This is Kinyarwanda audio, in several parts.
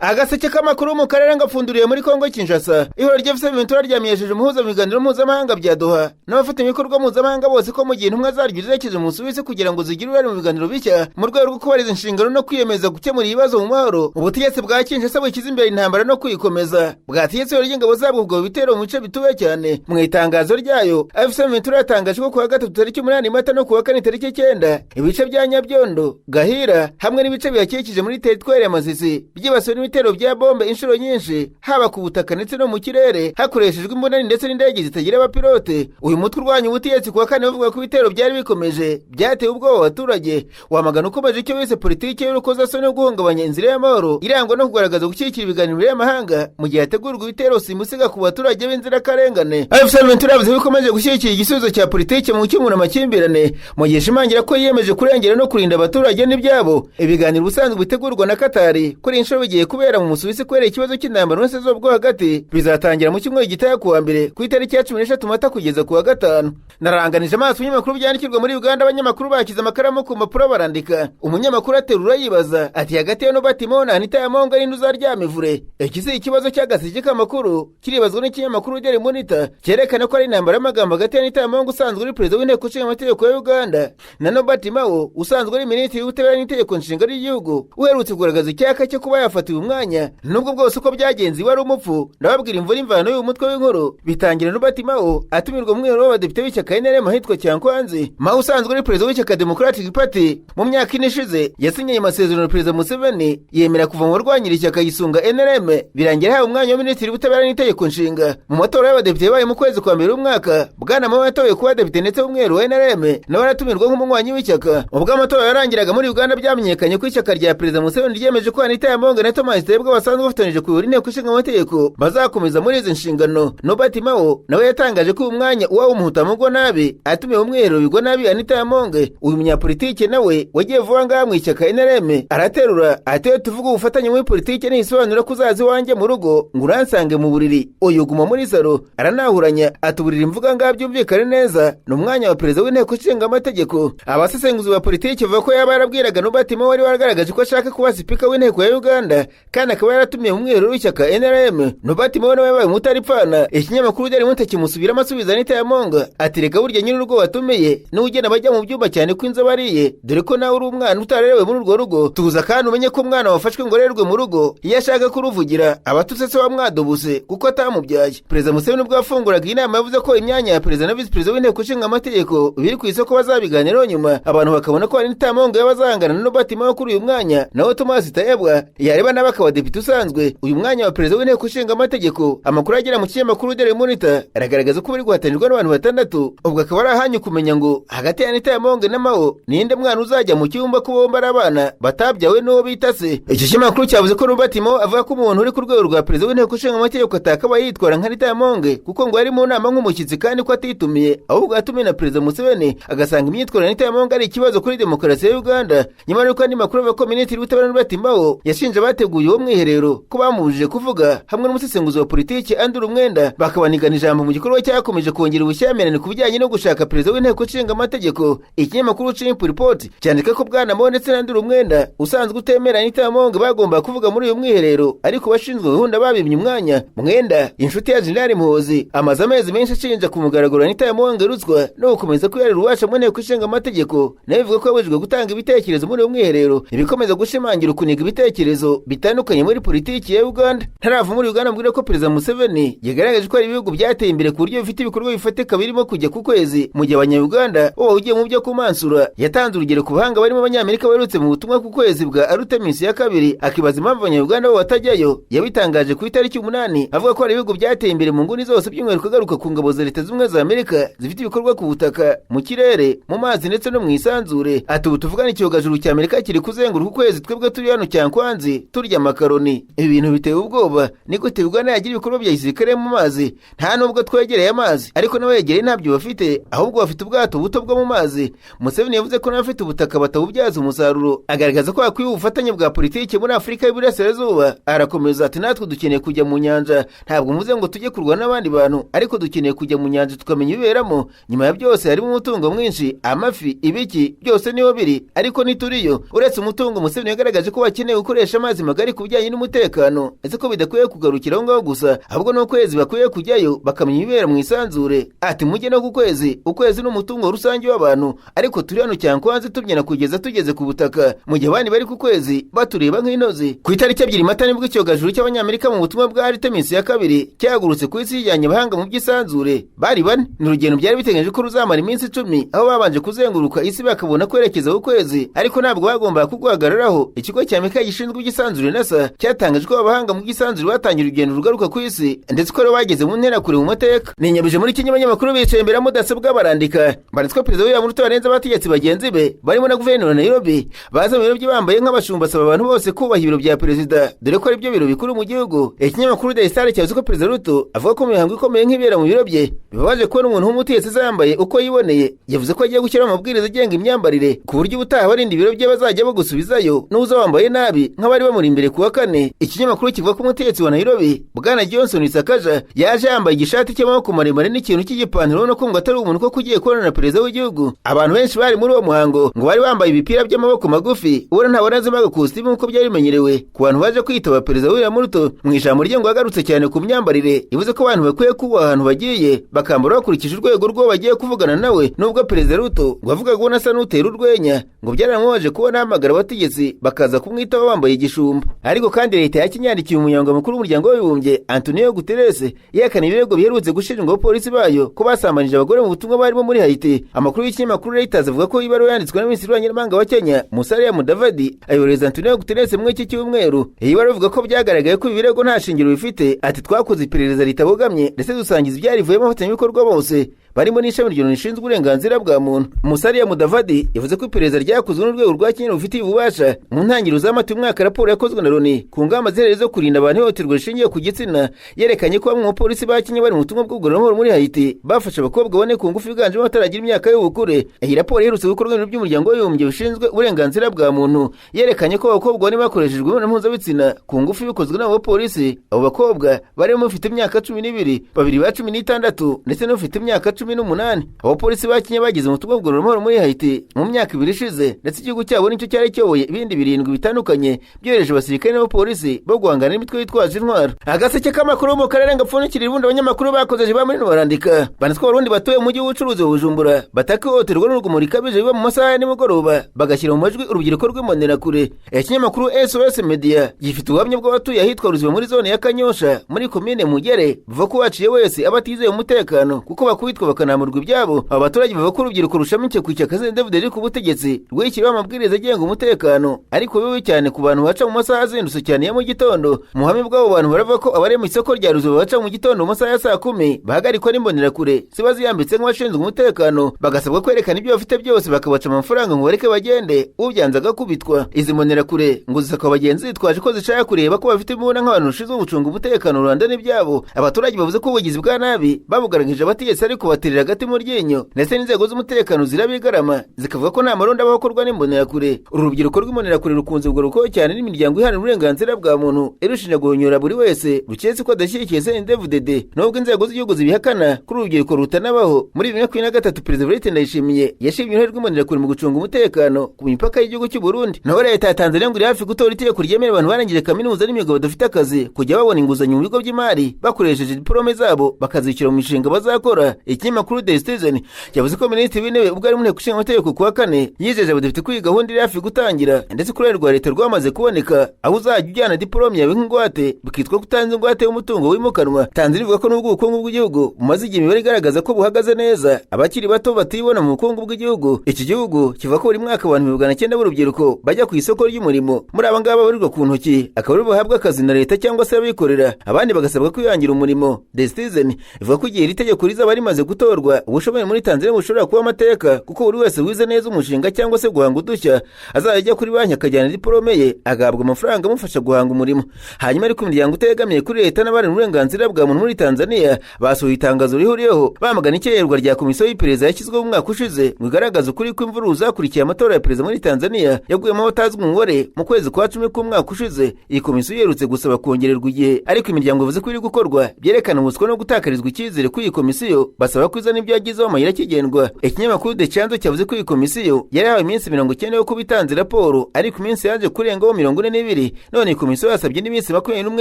agaseke k'amakuru mu karere ngapfunduriye muri Kongo Kinshasa. Ihoro ry'Ventura ryamenyesheje umuhuza mu biganiro mpuzamahanga bya Doha n'abafatanyabikorwa mpuzamahanga bose ko mu gihe intumwa zaryo zirekeje mu Busuwisi kugira ngo zigire uruhare mu biganiro bishya mu rwego rwo kubariza inshingano no kwiyemeza gukemura ibibazo mu mahoro. Ubutegetsi bwa Kinshasa bushyize imbere intambara no kuyikomeza bwategetse ry'ingabo zabwo ubwo bitero mu bice bituwe cyane. Mu itangazo ryayo Ventura yatangaje ko kuwa gatatu tariki 8 Mata no kuwa kane tariki 9 ibice bya Nyabyondo, Gahira hamwe n'ibice bihakikije muri teritwari ya Masisi byibasiwe n'ibitero bya bombe inshuro nyinshi haba ku butaka ndetse no mu kirere hakoreshejwe imbonani ndetse n'indege zitagira abapilote. Uyu mutwe urwanya ubutegetsi kuwa kane bavuga ko ibitero byari bikomeje byateye ubwoba abaturage, wamagana ukomeje icyo wise politiki y'urukozasoni no guhungabanya inzira y'amahoro irangwa no kugaragaza gushyigikira ibiganiro by'amahanga mu gihe hategurwa ibitero simusiga ku baturage b'inzirakarengane. Ventura yavuze ko ikomeje gushyigikira igisubizo cya politiki mu gukemura amakimbirane mu gihe ishimangira ko yiyemeje kurengera no kurinda abaturage n'ibyabo. Ibiganiro ubusanzwe bitegurwa na Katari kuri inshuro bigiye kubera mu Busuwisi kubera ikibazo cy'intambara n'ubusezo bwo hagati bizatangira mu cyumweru gitaha kuwa mbere ku itariki ya 13 Mata kugeza kuwa 5. Naranganije amaso ibinyamakuru byandikirwa muri Uganda. Abanyamakuru bakize amakaramu ku mpapuro barandika. Umunyamakuru aterura yibaza ati hagati ya Nobatimo na Anita Yamonga n'indu zaryamivure. Iki si ikibazo cy'agaseke k'amakuru kiribazwa n'ikinyamakuru Daily Monitor cyerekana ko ari intambara y'amagambo hagati ya Anita Yamonga usanzwe uri perezida w'inteko ishinga amategeko ya Uganda na Nobatimo usanzwe ari minisitiri w'ubutabera n'itegeko nshinga ry'igihugu uherutse kugaragaza icyaka cyo kuba yafatiwe umwanya. Nubwo bwose uko byagenze wari umupfu ndababwira imvura imvano y'uyu mutwe w'inkuru bitangira Nobatimo atumirwa mu mwero w'abadepite b'ishyaka NRM ahitwa Cyankwanzi. Mao usanzwe ari perezida w'ishyaka Democratic Party mu myaka ine ishize yasinye amasezerano na perezida Museveni yemera kuva mu barwanyira ishyaka yisunga NRM birangira yahawe umwanya wa minisitiri w'ubutabera n'itegeko nshinga. Mu matora y'abadepite yabaye mu kwezi kwa mbere w'umwaka Bwana Mao yatowe kuba depite ndetse w'umwero wa NRM nawe aratumirwa nk'umunywanyi w'ishyaka. Ubwo amatora yarangiraga muri Uganda byamenyekanye ko ishyaka rya perezida Museveni ryemeje ko Anita Yamonga na Thomas Tebwe basanzwe bafatanije kuyobora inteko ishinga amategeko bazakomeza muri izi nshingano. Nobatimo nawe yatangaje ko umwanya uwa umuhutamugwa nabi atumiwe umwero bigwa nabi Anita Yamonga. Uyu munyapolitike nawe wagiye vuba ngaha mu ishyaka NRM araterura ati tuvuga ubufatanye muri politike n'isobanura kuzazi wanjye mu rugo ngo uransange mu buriri uyu guma muri saro. Aranahuranya atuburira imvuga ngaha byumvikane neza n'umwanya wa perezida w'inteko ishinga amategeko. Abasesenguzi ba politike bavuga ko yaba yarabwiraga Nobatimo wari waragaragaje ko ashaka kuba sipika w'inteko ya Uganda kandi akaba yaratumiye umwero w'ishyaka NRM. Nobatimo nawe yabaye umutaripfana. Ikinyamakuru Daily Monitor kimusubiramo asubiza Anita Yamonga ati reka burya nyine urugo watumiye n'ugena bajya mu byumba cyane ko inzo bariye dore ko nawe uri umwana utarerewe muri urwo rugo. Tuza kandi umenye ko umwana wafashwe ngo rerwe mu rugo iyo ashaka kuruvugira abatutse se wamwadubuse kuko atamubyaye. Perezida Museveni ubwo yafunguraga inama yavuze ko imyanya ya perezida na visi perezida w'inteko ishinga amategeko biri ku isoko bazabiganiraho nyuma abantu bakabona ko Anita Yamonga yabazangana na Nobatimo kuri uyu mwanya nawe Thomas Tayebwa yareba nawe akaba depite usanzwe. Uyu mwanya wa perezida w'inteko ishinga amategeko amakuru agera mu kinyamakuru Daily Monitor aragaragaza ko bari guhatanirwa n'abantu batandatu. Ubwo akaba ari ahanyu kumenya ngo hagati ya Anita Yamonga na Mao ninde mwana uzajya mu cyumba ko bomba ari abana batabyawe n'uwo bita se. Iki kinyamakuru cyavuze ko Nobatimo avuga ko umuntu uri ku rwego rwa perezida w'inteko ishinga amategeko atakaba yitwara nka Anita Yamonga kuko ngo ari mu nama nk'umushyitsi kandi ko atitumiye ahubwo atumiye na perezida Museveni agasanga imyitwarire ya Anita Yamonga ari ikibazo kuri demokarasi ya Uganda. Nyamara yuko andi makuru avuga ko minisitiri w'ubutabera Nobatimo yashinje abateguye uwo mwiherero ko bamubujije kuvuga hamwe n'umusesenguzi wa politiki Andrew Mwenda bakabanigana ijambo mu gikorwa cyakomeje kongera ubushyamirane ku bijyanye no gushaka perezida w'inteko ishinga amategeko. Ikinyamakuru Chimp Report cyandika ko Bwana Mao ndetse na Andrew Mwenda usanzwe utemera Anita Yamonga bagomba kuvuga muri uyu mwiherero ariko bashinzwe gahunda babimye umwanya. Mwenda inshuti ya Jenerali Muhozi amaze amezi menshi ashinja ku mugaragaro Anita Yamonga ruswa no gukomeza kwiyarira ububasha mu nteko ishinga amategeko nawe bivuga ko yabujijwe gutanga ibitekerezo muri uyu mwiherero. Ibikomeza gushimangira ukuniga ibitekerezo bitandukanye muri politiki ya Uganda. Ntaravu muri Uganda mbwira ko perezida Museveni yagaragaje ko ari ibihugu byateye imbere ku buryo bifite ibikorwa bifatika birimo kujya ku kwezi mu gihe abanya-Uganda bo ugiye mu byo kumansura. Yatanze urugero ku bahanga barimo abanyamerika baherutse mu butumwa ku kwezi bwa Artemis ya kabiri akibaza impamvu abanya-Uganda bo batajyayo. Yabitangaje ku itariki 8 avuga ko ari ibihugu byateye imbere mu nguni zose by'umwihariko agaruka ku ngabo za Leta z'Ubumwe za Amerika zifite ibikorwa ku butaka, mu kirere, mu mazi ndetse no mu isanzure. Ati ubu tuvugana icyogajuru cya Amerika kiri kuzenguruka ukwezi twebwe turi hano Cyankwanzi turya makaroni. Ibi bintu biteye ubwoba ni gute Uganda yagira ibikorwa bya gisirikare mu mazi nta nubwo twegereye amazi ariko n'abegereye ntabyo bafite ahubwo bafite ubwato buto bwo mu mazi. Museveni yavuze ko n'abafite ubutaka batawubyaza umusaruro agaragaza ko hakwiye ubufatanye bwa politiki muri Afurika y'Iburasirazuba. Arakomeza ati natwe dukeneye kujya mu nyanja, ntabwo muze ngo tujye kurwana n'abandi bantu ariko dukeneye kujya mu nyanja tukamenya ibiberamo. Nyuma ya byose harimo umutungo mwinshi, amafi, ibiki byose niho biri, ariko nituriyo. Uretse umutungo, Museveni yagaragaje ko bakeneye gukoresha amazi magari ku bijyanye n'umutekano, ese ko bidakwiye kugarukira aho ngaho gusa, ahubwo n'ukwezi bakwiye kujyayo bakamenya ibibera mu isanzure. Ati mujye no ku kwezi, ukwezi n'umutungo rusange w'abantu, ariko turi hano Cyankwanzi tubyina kugeza tugeze ku butaka, mu gihe abandi bari ku kwezi batureba nk'intozi. Ku itariki 2 Mata nibwo icyogajuru cy'abanyamerika mu butumwa bwa Artemis ya kabiri cyagurutse ku isi yijyanye abahanga mu by'isanzure. Bari bane, ni urugendo byari bitegereje ko ruzamara iminsi 10, aho babanje kuzenguruka isi bakabona kwerekeza ku kwezi, ariko ntabwo bagomba kugwagararaho. Ikigo cya Amerika gishinzwe iby'isanzure NASA cyatangaje ko abahanga mu by'isanzure batangira urugendo rugaruka ku isi, ndetse ko bageze mu ntera kure mu mateka. Ninyabije muri Kenya abanyamakuru bicaye imbere ya mudasobwa barandika, banditswe Perezida William Ruto barenze abategetsi bagenzi be barimo na guverineri wa Nairobi baza mu biro bye bambaye nk'abashumba, asaba abantu bose kubaha ibiro bya perezida, dore ko ari byo biro bikuru mu gihugu. Ikinyamakuru The Star cyavuze ko Perezida Ruto avuga ko mu mihango ikomeye nk'ibera mu biro bye bibabaje kubona umuntu w'umutegetsi zambaye uko yiboneye. Yavuze ko agiye gushyiraho amabwiriza agenga imyambarire ku buryo ubutaha barinda ibiro bye bazajya bagusubizayo n'uza wambaye nabi nk'abari bamuri imbere ku wa kane. Ikinyamakuru kivuga ko umutegetsi wa Nairobi Bwana Johnson Sakaja yaje yambaye igishati cy'amaboko maremare n'ikintu cy'igipantaro, no kumva atari umuntu ko kugiye kubonana na perezida w'igihugu. Abantu benshi bari muri uwo muhango ngo bari bambaye ibipira by'amaboko magufi, ubona ntabona zimaga kositimu nk'uko byari bimenyerewe ku bantu baje kwitaba Perezida William Ruto. Mu ijambo rye ngo yagarutse cyane ku myambarire, yavuze ko abantu bakwiye kuba ahantu bagiye bakambara bakurikije urwego rwo bagiye kuvugana nawe. Nubwo Perezida Ruto ngo avuga ngo nasa n'utera urwenya, ngo byaramubaje kubona ahamagara abategetsi bakaza kumwitaho bambaye igishumba. Ariko kandi leta ya Kenya yandikiye umunyamabanga mukuru w'umuryango w'abibumbye Antonio Guterres yerekana ibirego biherutse gushinjwa abapolisi bayo ko basambanije abagore mu butumwa barimo muri Haiti. Amakuru y'ikinyamakuru Reuters avuga ko ibaruwa yanditswe na Minisitiri w'Abanyamahanga wa Kenya Musalia Mudavadi ayohereza Antonio Guterres mu iki cyumweru. Iyi baruwa ivuga ko byagaragaye ko ibirego nta shingiro bifite. Ati twakoze iperereza ritabogamye ndetse dusangiza ibyarivuyemo abafatanyabikorwa bose barimo n'ishami ry'Loni rishinzwe uburenganzira bwa muntu. Musalia Mudavadi yavuze ko iperereza ryakozwe n'urwego rwa Kenya rufitiye ububasha. Mu ntangiriro z'amata y'umwaka raporo yakozwe na Loni ku ngamba zihereye zo kurinda abantu ihohoterwa rishingiye ku gitsina yerekanye ko bamwe mu bapolisi ba Kenya bari mu butumwa bw'ubugororamahoro muri Haiti bafashe abakobwa bane ku ngufu biganjemo bataragira imyaka y'ubukure. Iyi raporo iherutse gukorwa n'ibiro by'umuryango w'abibumbye bishinzwe uburenganzira bwa muntu yerekanye ko abakobwa bane bakoreshejwe imibonano mpuzabitsina ku ngufu bikozwe n'abo bapolisi. Abo bakobwa barimo bafite imyaka 12, babiri ba 16 ndetse n'ufite imyaka 18. Abapolisi ba Kenya bagize mu butumwa bw'ubugororamahoro muri Haiti mu myaka 2 ishize, ndetse igihugu cyabo nicyo cyari cyoboye ibindi 7 bitandukanye byohereje abasirikare n'abapolisi bo guhangana n'imitwe yitwaje intwaro. Agaseke k'amakuru mu karere ngapfunikira ibundi abanyamakuru bakoze jiba muri barandika, banditswe Abarundi batuye mu mujyi w'ubucuruzi wa Bujumbura bataka ihohoterwa n'urugomo rikabije biba mu masaha ya nimugoroba, bagashyira mu majwi urubyiruko rw'imbonerakure. Ikinyamakuru SOS Media gifite ubuhamya bw'abatuye ahitwa Ruziba muri zone ya Kanyosha muri komine Mugere, bavuga ko waciye wese abatizeye umutekano kuko bakubitwa bakanamurwa ibyabo. Aba baturage bavuga ko urubyiruko rushamikiye ku ishyaka David riri ku butegetsi rwishyiriweho amabwiriza agenga umutekano, ariko bibi cyane ku bantu baca mu masaha azindutse cyane ya mu gitondo. Mu buhamya bw'abo bantu baravuga ko abari mu isoko rya Ruziba baca mu gitondo mu masaha ya saa 10 bahagarikwa n'imbonerakure ziba ziyambitse nk'abashinzwe umutekano, bagasabwa kwerekana ibyo bafite byose bakabaca amafaranga ngo bareke bagende, ubyanze agakubitwa. Izi mbonerakure ngo zisaka abagenzi zitwaje ko zishaka kureba ko bafite imbunda nk'abantu bashinzwe gucunga umutekano Rwanda n'ibyabo. Abaturage bavuze ko ubugizi bwa nabi babugaragije abategetsi ariko baterera hagati mu ryinyo, ndetse n'inzego z'umutekano zirabigarama zikavuga ko nta maronda abakorwa n'imbonerakure. Uru rubyiruko rw'imbonerakure rukunze kugarukaho cyane n'imiryango iharanira uburenganzira bwa muntu irushinja guhonyora buri wese ruketse ko adashyigikiye David, nubwo inzego z'igihugu zibihakana kuri urubyiruko rutanabaho. Muri 2023 Perezida Evariste Ndayishimiye yashimye uruhare rw'imbonerakure mu gucunga umutekano ku mipaka y'igihugu cy'u Burundi. Naho leta ya Tanzania ngo iri hafi gutora itegeko ryemerera abantu barangije kaminuza n'imyuga badafite akazi kujya babona inguzanyo mu bigo by'imari bakoresheje diplome zabo bakazishyura mu mishinga bazakora. Ikinyamakuru The Citizen yavuze ko Minisitiri w'Intebe ubwo ari mu nteko ishinga amategeko ku wa kane yijeje abadafite ko iyi gahunda iri hafi gutangira, ndetse ku rwego rwa leta rwamaze kuboneka aho uzajya ujyana diplome yawe nk'ingwate bikitwa kutanze ingwate y'umutungo wimukanwa. Tanzania ivuga ko n'ubwo ubukungu bw'igihugu bumaze igihe imibare igaragaza ko buhagaze neza, abakiri bato batibona mu bukungu bw'igihugu. Iki gihugu kivuga ko buri mwaka abantu 900 b'urubyiruko bajya ku isoko ry'umurimo. Muri aba ngaba babarirwa ku ntoki akaba ari bahabwa akazi na leta cyangwa se abikorera, abandi bagasabwa kwihangira umurimo. The Citizen ivuga ko igihe iri tegeko rizaba rimaze gutorwa ubushomeri muri Tanzania bushobora kuba amateka, kuko buri wese wize neza umushinga cyangwa se guhanga udushya azajya kuri banki akajyana diplome ye agahabwa amafaranga amufasha guhanga umurimo. Hanyuma ariko imiryango utegamiye kuri leta n'abari mu burenganzira bwa muntu muri Tanzania basohoye itangazo rihuriyeho bamagana ikererwa rya komisiyo y'iperereza yashyizweho mu mwaka ushize ngo igaragaze ukuri kw'imvururu zakurikiye amatora ya perezida muri Tanzania yaguyemo abatazwi umubare mu kwezi kwa 10 k'umwaka ushize. Iyi komisiyo yerutse gusaba kongererwa igihe, ariko imiryango ivuze ko iri gukorwa byerekana ubuswa no gutakarizwa icyizere kuri iyi komisiyo. Basaba isaba ko izana ibyo yagizeho amayira akigendwa. Ikinyamakuru The Chanzo cyavuze ko iyi komisiyo yari yahawe iminsi 90 yo kuba itanze raporo, ariko iminsi yaje kurengaho 42, none iyi komisiyo yasabye n'iminsi 21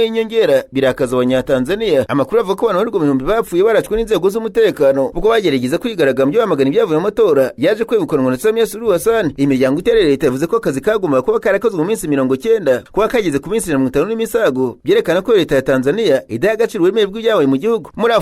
y'inyongera, birakaza abanyatanzania. Amakuru avuga ko abantu bari 1000 bapfuye barashwe n'inzego z'umutekano ubwo bagerageza kwigaragambya bamagana ibyavuye mu matora yaje kwegukanwa na Samia Suluhu Hassan. Imiryango iterera leta yavuze ko akazi kagomba kuba karakozwe mu minsi 90, kuba kageze ku minsi 50 n'imisago, byerekana ko leta ya Tanzania idaha agaciro uburemere bw'ibyabaye mu gihugu. Muri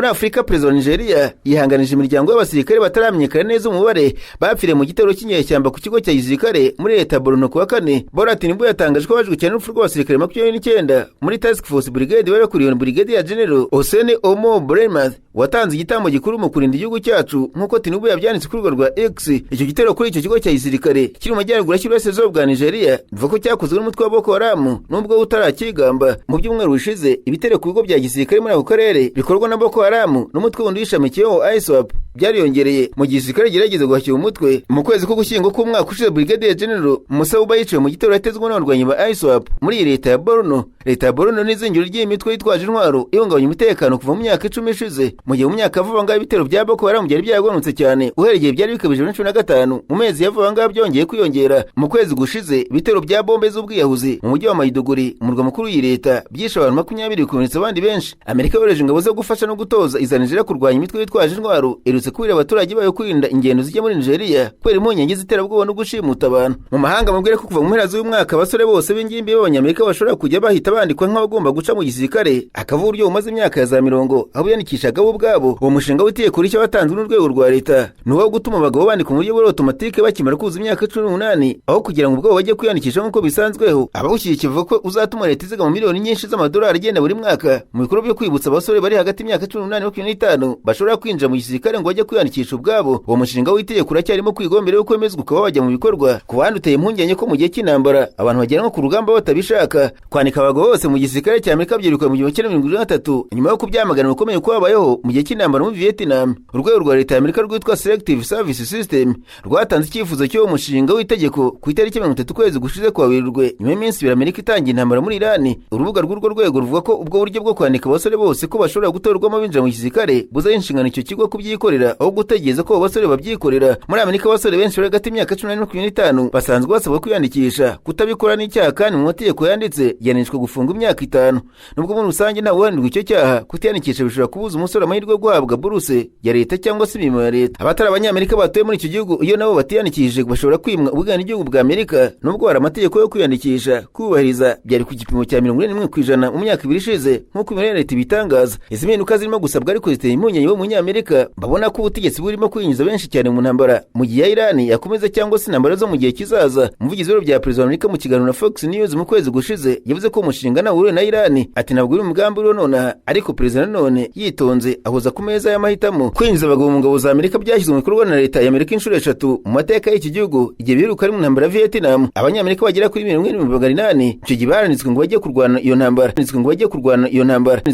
Afurika perezida wa Nigeria yihanganije imiryango y'abasirikare bataramenyekana neza umubare bapfiriye mu gitero cy'inyeshyamba ku kigo cya gisirikare muri leta Borno kuwa 4. Bola Tinubu yatangaje ko bajwe cyane n'urupfu rw'abasirikare 29 muri Task Force Brigade bari bakuriwe na Brigadier General Hossein Omo Bremath watanze igitambo gikuru mu kurinda igihugu cyacu, nk'uko Tinubu yabyanditse ku rubuga rwa X. Icyo gitero kuri icyo kigo cya gisirikare kiri mu majyaruguru y'Iburasirazuba bwa Nigeria bivuga ko cyakozwe n'umutwe wa Boko Haram nubwo utarakigamba. Mu byumweru bishize ibitero ku bigo bya gisirikare muri ako karere bikorwa na Boko Haram n'umutwe wundi wishamikiyeho ISWAP byariyongereye mu gisirikare gerageza guhashya umutwe. Mu kwezi ko Gushyingo k'umwaka ushize Brigadier General Musa Uba yiciwe mu gitero yatezwe n'abarwanyi ba ISWAP muri leta ya Borno. Leta ya Borno n'izingiro ry'imitwe yitwaje intwaro ihungabanya umutekano kuva mu myaka 10 ishize, mu gihe mu myaka vuba ngaho ibitero bya Boko Haram byari byagabanutse cyane uhereye igihe byari bikabije muri 2015. Mu mezi ya vuba ngaho byongeye kwiyongera. Mu kwezi gushize ibitero bya bombe z'ubwiyahuzi mu mujyi wa Maiduguri, umurwa mukuru w'iyi leta, byishe abantu 20 bikomeretsa abandi benshi. Amerika yohereje ingabo zo gufasha no gutoza iza Nigeria kurwanya imitwe yitwaje intwaro, irutse kubira abaturage bayo kwirinda ingendo zijya muri Nigeria kubera impungenge z'iterabwoba no gushimuta abantu. Mu mahanga mubwire ko kuva mu mpera z'uyu mwaka abasore bose b'ingimbi b'Abanyamerika bashobora kujya bahita bandikwa nk'abagomba guca mu gisirikare akavuga uburyo bumaze imyaka ya za 40 aho biyandikishaga bo ubwabo. Uwo mushinga w'itegeko rishya watanzwe n'urwego rwa leta ni uwo gutuma abagabo bandika mu buryo bwa automatique bakimara kuzuza imyaka 18, aho kugira ngo ubwabo bajye kwiyandikisha nk'uko bisanzweho. Abawushyigikiye bavuga ko uzatuma leta iziga mu miliyoni nyinshi z'amadolari agenda buri mwaka mu bikorwa byo kwibutsa abasore bari hagati y'imyaka 18 na 25 bashobora kwinjira mu gisirikare ngo bajye kwiyandikisha ubwabo. Uwo mushinga w'itegeko uracyarimo kwigwa mbere yuko wemezwa ukaba wajya mu bikorwa. Ku bandi uteye impungenge ko mu gihe cy'intambara abantu bajyanwa ku rugamba batabishaka. Kwanika abagabo bose mu gisirikare cya Amerika byiruka mu 1973 nyuma yo kubyamagana ukomeye ko habayeho mu gihe cy'intambara muri Vietnam. Urwego rwa leta ya Amerika rwitwa Selective Service System rwatanze icyifuzo cy'uwo mushinga w'itegeko ku itariki 30 kwezi gushize kwa Werurwe, nyuma y'iminsi 2 Amerika itangiye intambara muri Iran. Urubuga rw'urwo rwego ruvuga ko ubwo buryo bwo kwanika abasore bose ko bashobora gutorwamo binjira mu gisirikare buzaho inshingano icyo kigo kubyikorera aho gutegereza ko abasore babyikorera. Muri Amerika abasore benshi bari hagati y'imyaka 18 na 25 basanzwe basabwa kwiyandikisha. Kutabikora n'icyaha kandi mu mategeko yanditse yanishwe gufunga imyaka 5. Nubwo muri rusange nta uhanirwa icyo cyaha, kutiyandikisha bishobora kubuza umusore amahirwe yo guhabwa buruse ya leta cyangwa se imirimo ya leta. Abatari Abanyamerika batuye muri icyo gihugu iyo nabo batiyandikishije bashobora kwimwa ubwenegihugu bwa Amerika, nubwo hari amategeko yo kwiyandikisha kubahiriza byari ku gipimo cya 41% mu myaka 2 ishize nk'uko leta ibitangaza. Izi mpinduka zirimo gusabwa ariko ziteye impungenge b'Umunyamerika babona ko ubutegetsi burimo kwinjiza benshi cyane mu ntambara mu gihe ya Iran yakomeza cyangwa se intambara zo mu gihe kizaza. Umuvugizi w'ibiro bya Perezida wa Amerika mu kiganiro na Fox News mu kwezi gushize yavuze ko umushinga nawo uri na Iran ati ntabwo uri umugambi uriho nonaha, ariko Perezida none yitonze ahoza ku meza y'amahitamo. Kwinjiza abagabo mu ngabo za Amerika byashyizwe mu bikorwa na leta ya Amerika inshuro 3 mu mateka y'iki gihugu igihe biheruka ari mu ntambara ya Vietnam. Abanyamerika bagera kuri 1,800 icyo gihe baranitswe ngo bajye kurwana iyo ntambara.